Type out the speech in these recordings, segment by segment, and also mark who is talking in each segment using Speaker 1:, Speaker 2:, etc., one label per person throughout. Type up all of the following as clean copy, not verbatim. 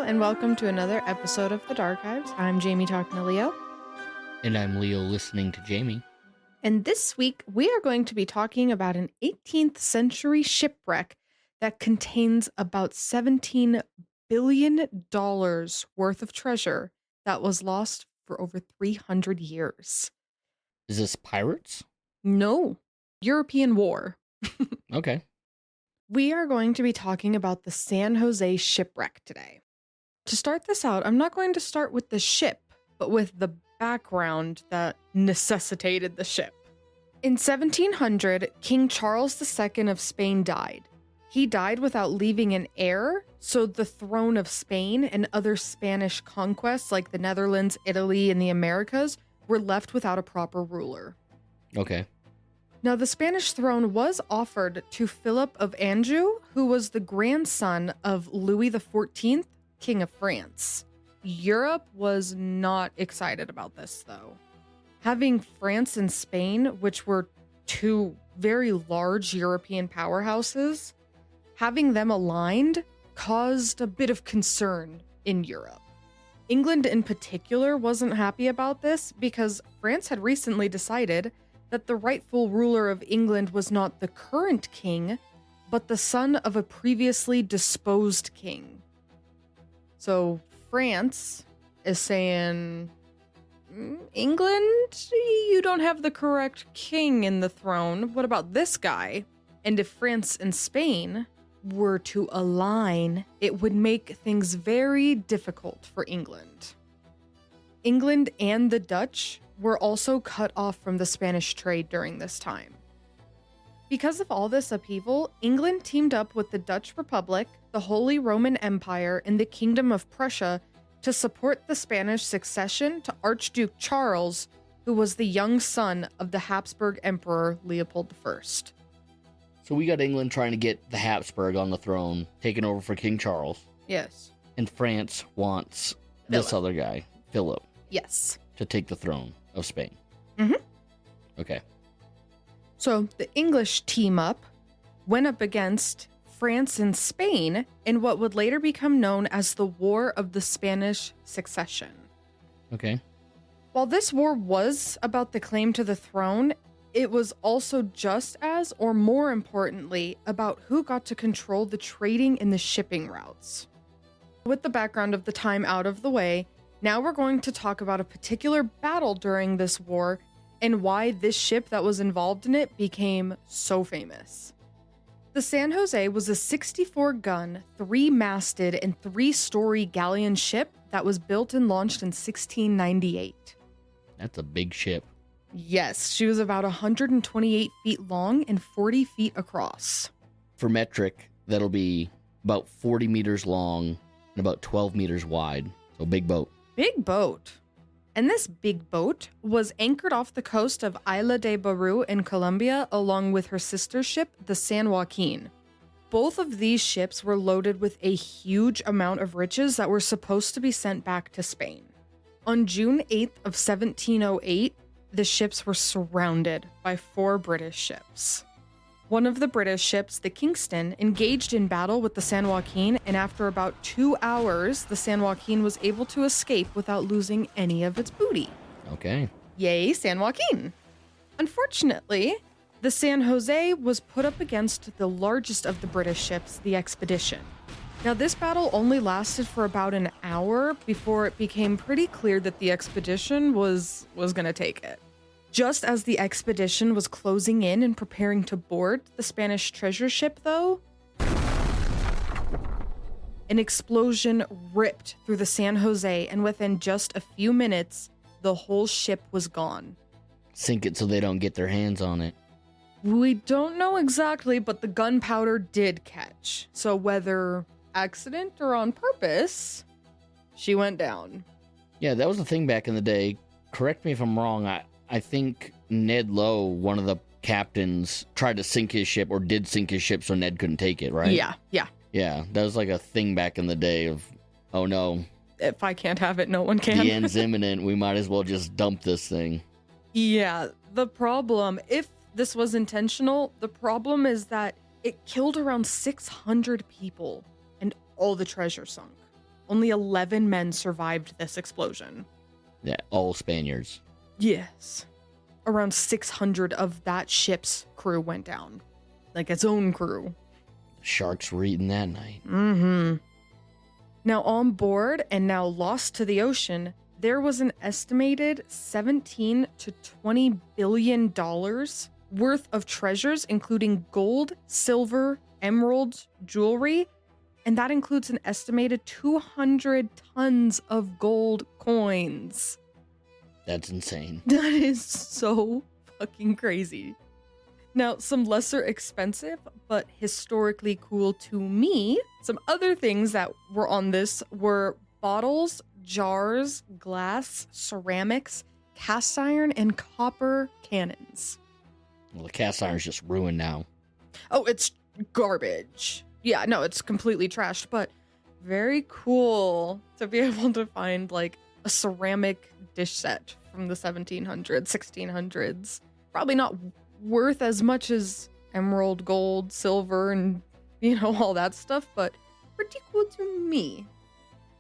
Speaker 1: and welcome to another episode of The Darchives. I'm Jamie talking to Leo.
Speaker 2: And I'm Leo listening to Jamie.
Speaker 1: And this week, we are going to be talking about an 18th century shipwreck that contains about $17 billion worth of treasure that was lost for over 300 years.
Speaker 2: Is this pirates?
Speaker 1: No, European war.
Speaker 2: Okay.
Speaker 1: We are going to be talking about the San Jose shipwreck today. To start this out, I'm not going to start with the ship, but with the background that necessitated the ship. In 1700, King Charles II of Spain died. He died without leaving an heir, so the throne of Spain and other Spanish conquests like the Netherlands, Italy, and the Americas were left without a proper ruler.
Speaker 2: Okay.
Speaker 1: Now, the Spanish throne was offered to Philip of Anjou, who was the grandson of Louis XIV, King of France. Europe was not excited about this, though. Having France and Spain, which were two very large European powerhouses, having them aligned caused a bit of concern in Europe. England in particular wasn't happy about this because France had recently decided that the rightful ruler of England was not the current king, but the son of a previously disposed king. So France is saying, England, you don't have the correct king in the throne. What about this guy? And if France and Spain were to align, it would make things very difficult for England. England and the Dutch were also cut off from the Spanish trade during this time. Because of all this upheaval, England teamed up with the Dutch Republic, the Holy Roman Empire, and the Kingdom of Prussia to support the Spanish succession to Archduke Charles, who was the young son of the Habsburg Emperor Leopold I.
Speaker 2: So we got England trying to get the Habsburg on the throne, taking over for King Charles.
Speaker 1: Yes.
Speaker 2: And France wants this other guy, Philip,
Speaker 1: Yes.
Speaker 2: to take the throne of Spain.
Speaker 1: Mhm.
Speaker 2: Okay.
Speaker 1: So the English team up went up against France and Spain in what would later become known as the War of the Spanish Succession.
Speaker 2: Okay.
Speaker 1: While this war was about the claim to the throne, it was also just as, or more importantly, about who got to control the trading and the shipping routes. With the background of the time out of the way, now we're going to talk about a particular battle during this war and why this ship that was involved in it became so famous. The San Jose was a 64-gun, 3-masted, and 3-story galleon ship that was built and launched in 1698.
Speaker 2: That's a big ship.
Speaker 1: Yes, she was about 128 feet long and 40 feet across.
Speaker 2: For metric, that'll be about 40 meters long and about 12 meters wide. So big boat.
Speaker 1: Big boat. And this big boat was anchored off the coast of Isla de Baru in Colombia along with her sister ship, the San Joaquin. Both of these ships were loaded with a huge amount of riches that were supposed to be sent back to Spain. On June 8th of 1708, the ships were surrounded by 4 British ships. One of the British ships, the Kingston, engaged in battle with the San Joaquin, and after about 2 hours, the San Joaquin was able to escape without losing any of its booty.
Speaker 2: Okay.
Speaker 1: Yay, San Joaquin! Unfortunately, the San Jose was put up against the largest of the British ships, the Expedition. Now, this battle only lasted for about an hour before it became pretty clear that the Expedition was going to take it. Just as the Expedition was closing in and preparing to board the Spanish treasure ship, though, an explosion ripped through the San Jose, and within just a few minutes, the whole ship was gone.
Speaker 2: Sink it so they don't get their hands on it.
Speaker 1: We don't know exactly, but the gunpowder did catch. So whether accident or on purpose, she went down.
Speaker 2: Yeah, that was the thing back in the day. Correct me if I'm wrong. I think Ned Lowe, one of the captains, tried to sink his ship or did sink his ship so Ned couldn't take it, right?
Speaker 1: Yeah.
Speaker 2: Yeah, that was like a thing back in the day of, oh no.
Speaker 1: If I can't have it, no one can.
Speaker 2: The end's imminent. We might as well just dump this thing.
Speaker 1: Yeah, the problem, if this was intentional, the problem is that it killed around 600 people and all the treasure sunk. Only 11 men survived this explosion.
Speaker 2: Yeah, all Spaniards.
Speaker 1: Yes. Around 600 of that ship's crew went down. Like its own crew.
Speaker 2: Sharks were eating that night.
Speaker 1: Mm-hmm. Now on board and now lost to the ocean, there was an estimated 17 to $20 billion worth of treasures, including gold, silver, emeralds, jewelry, and that includes an estimated 200 tons of gold coins.
Speaker 2: That's insane.
Speaker 1: That is so fucking crazy. Now, some lesser expensive, but historically cool to me, some other things that were on this were bottles, jars, glass, ceramics, cast iron, and copper cannons.
Speaker 2: Well, the cast iron's just ruined now.
Speaker 1: Oh, it's garbage. Yeah, no, it's completely trashed, but very cool to be able to find like a ceramic dish set from the 1700s, 1600s. Probably not worth as much as emerald, gold, silver, and, you know, all that stuff, but pretty cool to me.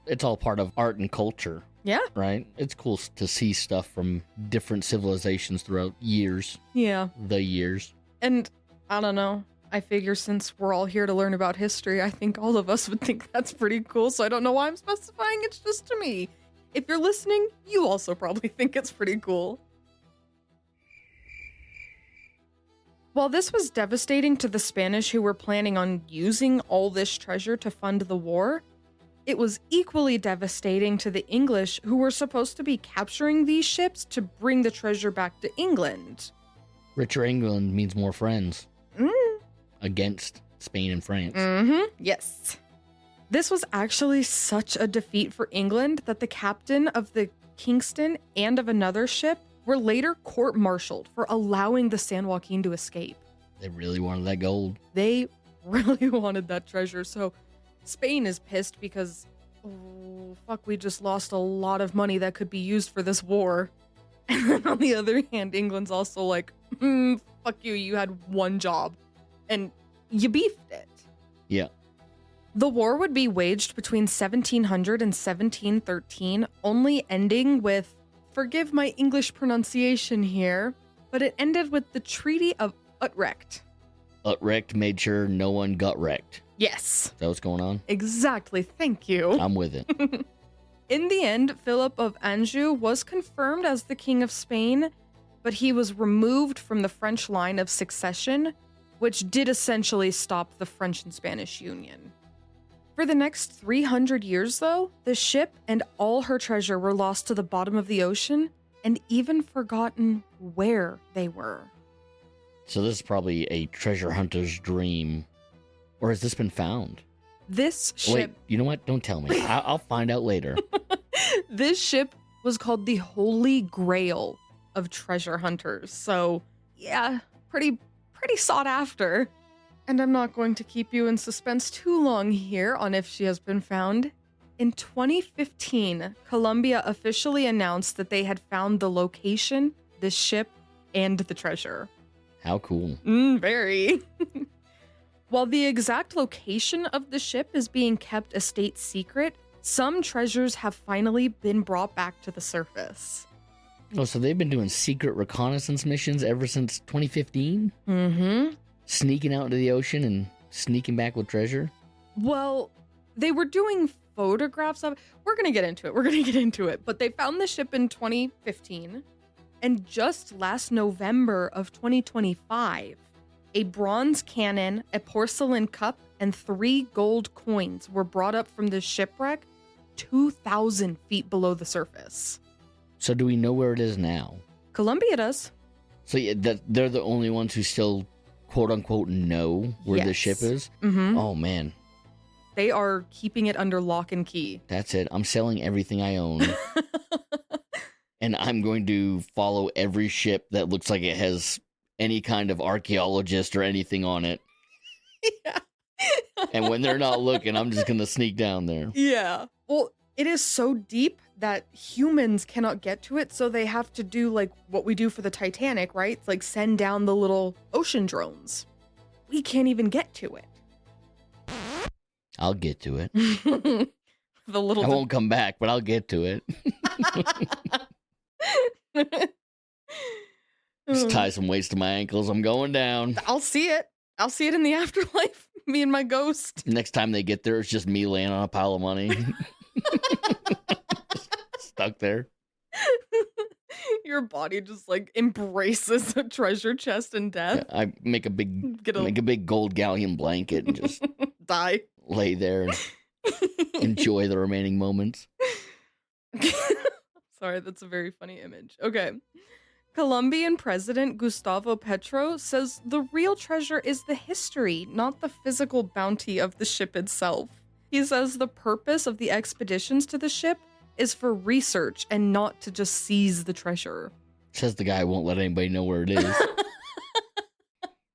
Speaker 2: It's all part of art and culture.
Speaker 1: Yeah.
Speaker 2: Right? It's cool to see stuff from different civilizations throughout years.
Speaker 1: Yeah.
Speaker 2: The years.
Speaker 1: And I don't know. I figure since we're all here to learn about history, I think all of us would think that's pretty cool, so I don't know why I'm specifying. It's just to me. If you're listening, you also probably think it's pretty cool. While this was devastating to the Spanish who were planning on using all this treasure to fund the war, it was equally devastating to the English who were supposed to be capturing these ships to bring the treasure back to England.
Speaker 2: Richer England means more friends. Against Spain and France.
Speaker 1: Yes. This was actually such a defeat for England that the captain of the Kingston and of another ship were later court-martialed for allowing the San Joaquin to escape.
Speaker 2: They really wanted that gold.
Speaker 1: They really wanted that treasure, so Spain is pissed because, oh, fuck, we just lost a lot of money that could be used for this war. And then on the other hand, England's also like, fuck you, you had one job. And you beefed it.
Speaker 2: Yeah.
Speaker 1: The war would be waged between 1700 and 1713, only ending with, forgive my English pronunciation here, but it ended with the Treaty of Utrecht.
Speaker 2: Utrecht made sure no one got wrecked.
Speaker 1: Yes.
Speaker 2: Is that what's going on?
Speaker 1: Exactly. Thank you.
Speaker 2: I'm with it.
Speaker 1: In the end, Philip of Anjou was confirmed as the King of Spain, but he was removed from the French line of succession, which did essentially stop the French and Spanish Union. For the next 300 years, though, the ship and all her treasure were lost to the bottom of the ocean and even forgotten where they were.
Speaker 2: So this is probably a treasure hunter's dream. Or has this been found?
Speaker 1: This ship...
Speaker 2: Wait, you know what? Don't tell me. I'll find out later.
Speaker 1: This ship was called the Holy Grail of treasure hunters. So, yeah, pretty sought after. And I'm not going to keep you in suspense too long here on if she has been found. In 2015, Colombia officially announced that they had found the location, the ship, and the treasure.
Speaker 2: How cool.
Speaker 1: Very. While the exact location of the ship is being kept a state secret, some treasures have finally been brought back to the surface.
Speaker 2: Oh, so they've been doing secret reconnaissance missions ever since 2015? Sneaking out into the ocean and sneaking back with treasure?
Speaker 1: Well, they were doing photographs of it. We're going to get into it. But they found the ship in 2015. And just last November of 2025, a bronze cannon, a porcelain cup, and 3 gold coins were brought up from the shipwreck 2,000 feet below the surface.
Speaker 2: So do we know where it is now?
Speaker 1: Colombia does.
Speaker 2: So yeah, they're the only ones who still, quote-unquote, know where the ship is? Oh, man.
Speaker 1: They are keeping it under lock and key.
Speaker 2: That's it. I'm selling everything I own. And I'm going to follow every ship that looks like it has any kind of archaeologist or anything on it.
Speaker 1: Yeah.
Speaker 2: And when they're not looking, I'm just going to sneak down there.
Speaker 1: Yeah. Well, it is so deep that humans cannot get to it, so they have to do like what we do for the Titanic, right? Like send down the little ocean drones. We can't even get to it.
Speaker 2: I'll get to it.
Speaker 1: The little.
Speaker 2: I won't come back, but I'll get to it. Just tie some weights to my ankles. I'm going down.
Speaker 1: I'll see it. I'll see it in the afterlife. Me and my ghost.
Speaker 2: Next time they get there, it's just me laying on a pile of money. Stuck there.
Speaker 1: Your body just like embraces a treasure chest in death.
Speaker 2: I make a big gold galleon blanket and just
Speaker 1: die.
Speaker 2: Lay there and enjoy the remaining moments.
Speaker 1: Sorry, that's a very funny image. Okay. Colombian President Gustavo Petro says the real treasure is the history, not the physical bounty of the ship itself. He says the purpose of the expeditions to the ship is for research and not to just seize the treasure.
Speaker 2: Says the guy who won't let anybody know where it is.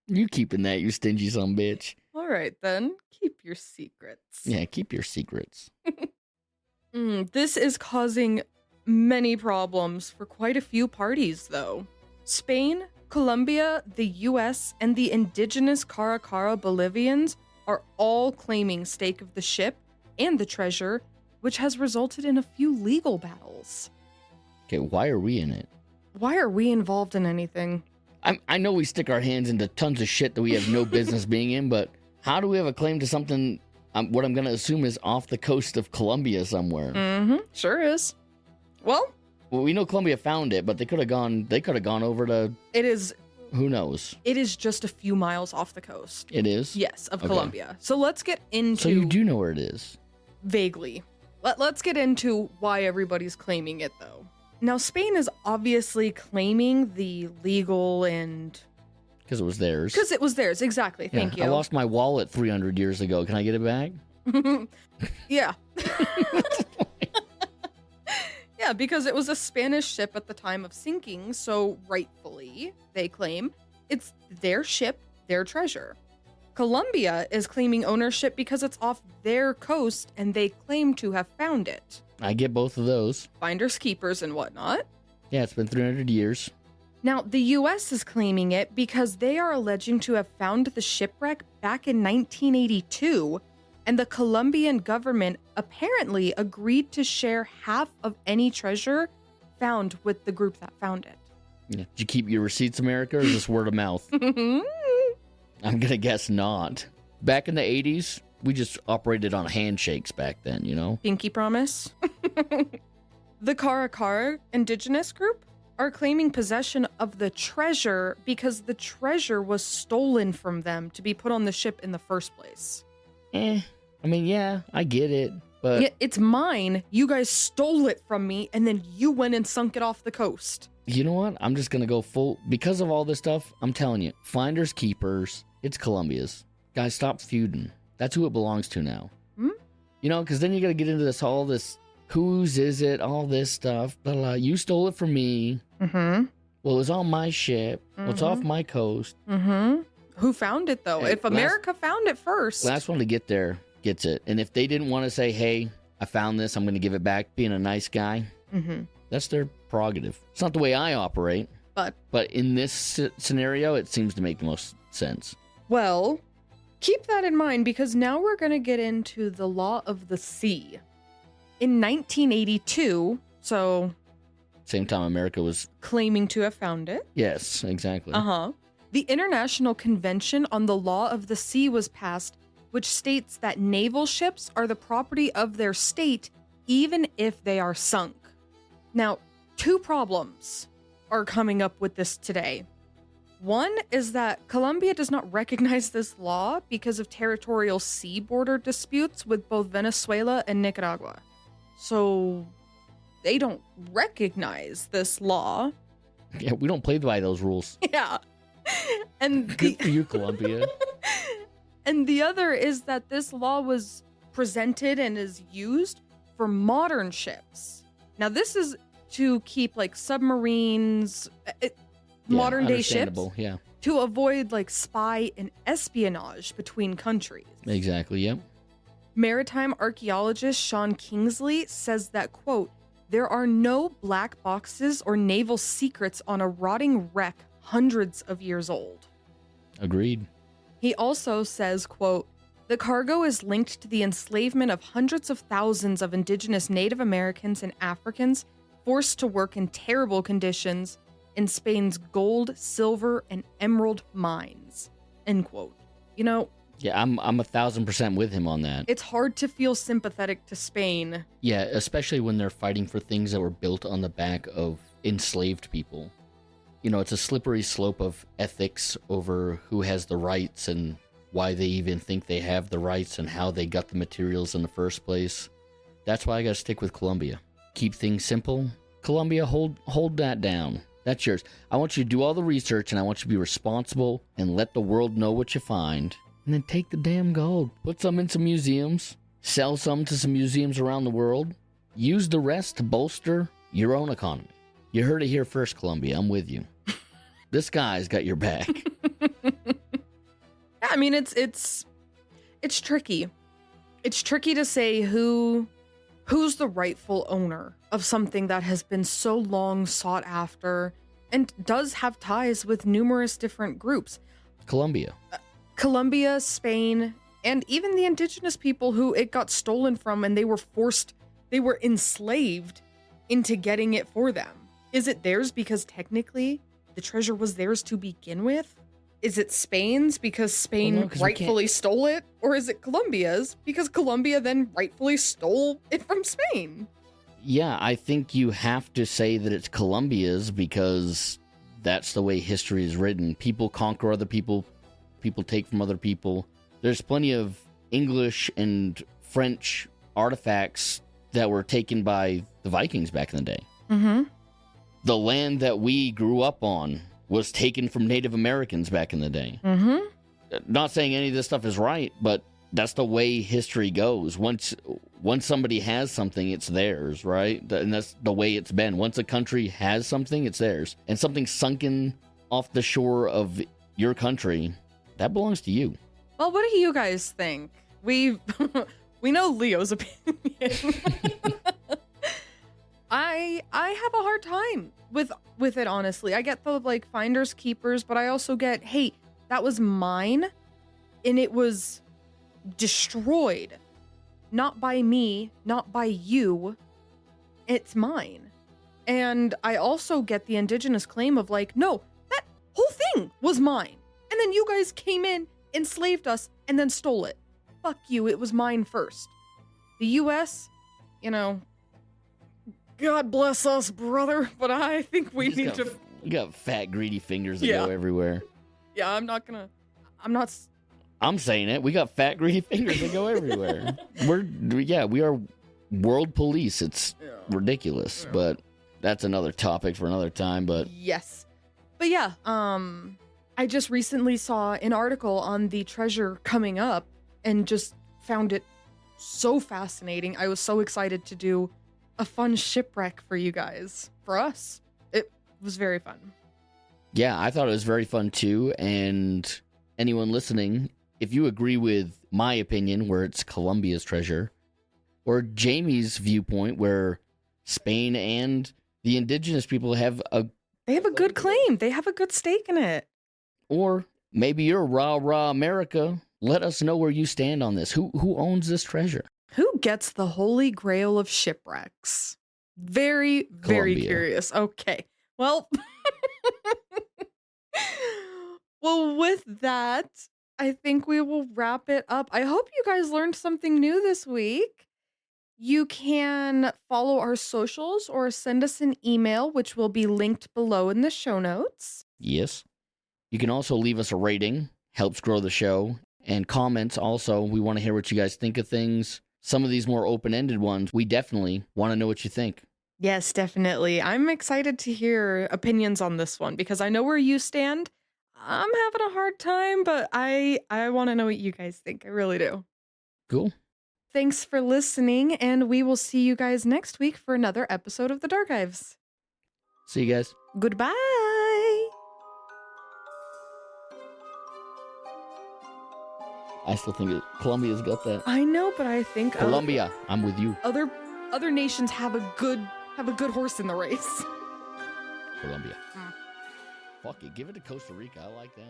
Speaker 2: You keeping that, you stingy son bitch.
Speaker 1: All right, then. Keep your secrets.
Speaker 2: Yeah, keep your secrets.
Speaker 1: This is causing many problems for quite a few parties, though. Spain, Colombia, the US, and the indigenous Caracara Bolivians are all claiming stake of the ship and the treasure, which has resulted in a few legal battles.
Speaker 2: Okay, why are we in it?
Speaker 1: Why are we involved in anything?
Speaker 2: I know we stick our hands into tons of shit that we have no business being in, but how do we have a claim to something, what I'm going to assume is off the coast of Colombia somewhere?
Speaker 1: Mm-hmm, sure is. Well,
Speaker 2: we know Colombia found it, but they could have gone over to...
Speaker 1: It is...
Speaker 2: Who knows?
Speaker 1: It is just a few miles off the coast.
Speaker 2: It is?
Speaker 1: Yes, of Colombia. So let's get into...
Speaker 2: So you do know where it is?
Speaker 1: Vaguely. Let's get into why everybody's claiming it, though. Now, Spain is obviously claiming the legal and...
Speaker 2: Because it was theirs.
Speaker 1: Because it was theirs, exactly. Thank you.
Speaker 2: I lost my wallet 300 years ago. Can I get it back?
Speaker 1: Yeah. Yeah, because it was a Spanish ship at the time of sinking, so rightfully, they claim, it's their ship, their treasure. Colombia is claiming ownership because it's off their coast and they claim to have found it.
Speaker 2: I get both of those.
Speaker 1: Finders, keepers, and whatnot.
Speaker 2: Yeah, it's been 300 years.
Speaker 1: Now, the U.S. is claiming it because they are alleging to have found the shipwreck back in 1982, and the Colombian government apparently agreed to share half of any treasure found with the group that found it.
Speaker 2: Yeah. Did you keep your receipts, America, or is this word of mouth? I'm going to guess not. Back in the 80s, we just operated on handshakes back then, you know?
Speaker 1: Pinky promise. The Caracara indigenous group are claiming possession of the treasure because the treasure was stolen from them to be put on the ship in the first place.
Speaker 2: I mean, yeah, I get it, but...
Speaker 1: Yeah, it's mine. You guys stole it from me, and then you went and sunk it off the coast.
Speaker 2: You know what? I'm just going to go full... Because of all this stuff, I'm telling you, finders, keepers, it's Colombia's. Guys, stop feuding. That's who it belongs to now. You know, because then you got to get into all this, whose is it, all this stuff. Blah, blah. You stole it from me.
Speaker 1: Mm-hmm.
Speaker 2: Well, it was on my ship.
Speaker 1: Mm-hmm.
Speaker 2: Well, it's off my coast.
Speaker 1: Mm-hmm. Who found it, though?
Speaker 2: Hey,
Speaker 1: if America found it first.
Speaker 2: Last one to get there gets it. And if they didn't want to say, hey, I found this, I'm going to give it back, being a nice guy, that's their prerogative. It's not the way I operate. But in this scenario, it seems to make the most sense.
Speaker 1: Well, keep that in mind because now we're going to get into the law of the sea. In 1982, so...
Speaker 2: Same time America was...
Speaker 1: claiming to have found it.
Speaker 2: Yes, exactly.
Speaker 1: The International Convention on the Law of the Sea was passed, which states that naval ships are the property of their state, even if they are sunk. Now, two problems are coming up with this today. One is that Colombia does not recognize this law because of territorial sea border disputes with both Venezuela and Nicaragua. So they don't recognize this law.
Speaker 2: Yeah, we don't play by those rules.
Speaker 1: Yeah. And
Speaker 2: good for you, Colombia.
Speaker 1: And the other is that this law was presented and is used for modern ships. Now, this is to keep like submarines, modern day ships,
Speaker 2: yeah,
Speaker 1: to avoid like spy and espionage between countries.
Speaker 2: Exactly, yep.
Speaker 1: Maritime archaeologist Sean Kingsley says that, quote, there are no black boxes or naval secrets on a rotting wreck hundreds of years old.
Speaker 2: Agreed.
Speaker 1: He also says, quote, The cargo is linked to the enslavement of hundreds of thousands of indigenous Native Americans and Africans forced to work in terrible conditions in Spain's gold, silver, and emerald mines. End quote. You know,
Speaker 2: Yeah, I'm 1,000% with him on that.
Speaker 1: it's hard to feel sympathetic to Spain.
Speaker 2: Yeah, especially when they're fighting for things that were built on the back of enslaved people. You know, it's a slippery slope of ethics over who has the rights and why they even think they have the rights and how they got the materials in the first place. That's why I gotta stick with Colombia. Keep things simple. Colombia, hold that down. That's yours. I want you to do all the research, and I want you to be responsible and let the world know what you find. And then take the damn gold. Put some in some museums. Sell some to some museums around the world. Use the rest to bolster your own economy. You heard it here first, Colombia. I'm with you. This guy's got your back.
Speaker 1: I mean, it's tricky. It's tricky to say who's the rightful owner of something that has been so long sought after and does have ties with numerous different groups. Colombia, Spain, and even the indigenous people who it got stolen from, and they were enslaved into getting it for them. Is it theirs because technically the treasure was theirs to begin with? Is it Spain's because Spain rightfully stole it? Or is it Colombia's because Colombia then rightfully stole it from Spain?
Speaker 2: Yeah, I think you have to say that it's Colombia's because that's the way history is written. People conquer other people. People take from other people. There's plenty of English and French artifacts that were taken by the Vikings back in the day.
Speaker 1: Mm-hmm.
Speaker 2: The land that we grew up on was taken from Native Americans back in the day.
Speaker 1: Mm-hmm.
Speaker 2: Not saying any of this stuff is right, but that's the way history goes. Once somebody has something, it's theirs, right? And that's the way it's been. Once a country has something, it's theirs. And something sunken off the shore of your country, that belongs to you.
Speaker 1: Well, what do you guys think? We know Leo's opinion. I have a hard time with it, honestly. I get the finders keepers, but I also get, hey, that was mine and it was destroyed. Not by me, not by you. It's mine. And I also get the indigenous claim of no, that whole thing was mine. And then you guys came in, enslaved us, and then stole it. Fuck you, it was mine first. The US, God bless us, brother, but I think we need to...
Speaker 2: You got fat, greedy fingers that go everywhere.
Speaker 1: Yeah,
Speaker 2: I'm saying it. We got fat, greedy fingers that go everywhere. We are world police. It's ridiculous, but that's another topic for another time, but...
Speaker 1: Yes. But yeah, I just recently saw an article on the treasure coming up and just found it so fascinating. I was so excited to do a fun shipwreck for you guys. For us, it was very fun.
Speaker 2: Yeah, I thought it was very fun too. And anyone listening, if you agree with my opinion where it's Colombia's treasure, or Jamie's viewpoint where Spain and the indigenous people have a
Speaker 1: good claim. They have a good stake in it.
Speaker 2: Or maybe you're rah America. Let us know where you stand on this. Who owns this treasure?
Speaker 1: Who gets the holy grail of shipwrecks? Very, very
Speaker 2: Colombia.
Speaker 1: Curious. Okay. Well, with that, I think we will wrap it up. I hope you guys learned something new this week. You can follow our socials or send us an email, which will be linked below in the show notes.
Speaker 2: Yes. You can also leave us a rating. Helps grow the show. And comments also. We want to hear what you guys think of things. Some of these more open-ended ones, we definitely want to know what you think.
Speaker 1: Yes, definitely. I'm excited to hear opinions on this one because I know where you stand. I'm having a hard time, but I want to know what you guys think. I really do.
Speaker 2: Cool.
Speaker 1: Thanks for listening, and we will see you guys next week for another episode of The Darchives.
Speaker 2: See you guys.
Speaker 1: Goodbye.
Speaker 2: I still think Colombia's got that.
Speaker 1: I know, but I think
Speaker 2: Colombia, I'm with you.
Speaker 1: Other nations have a good horse in the race.
Speaker 2: Colombia. Fuck it, give it to Costa Rica. I like them.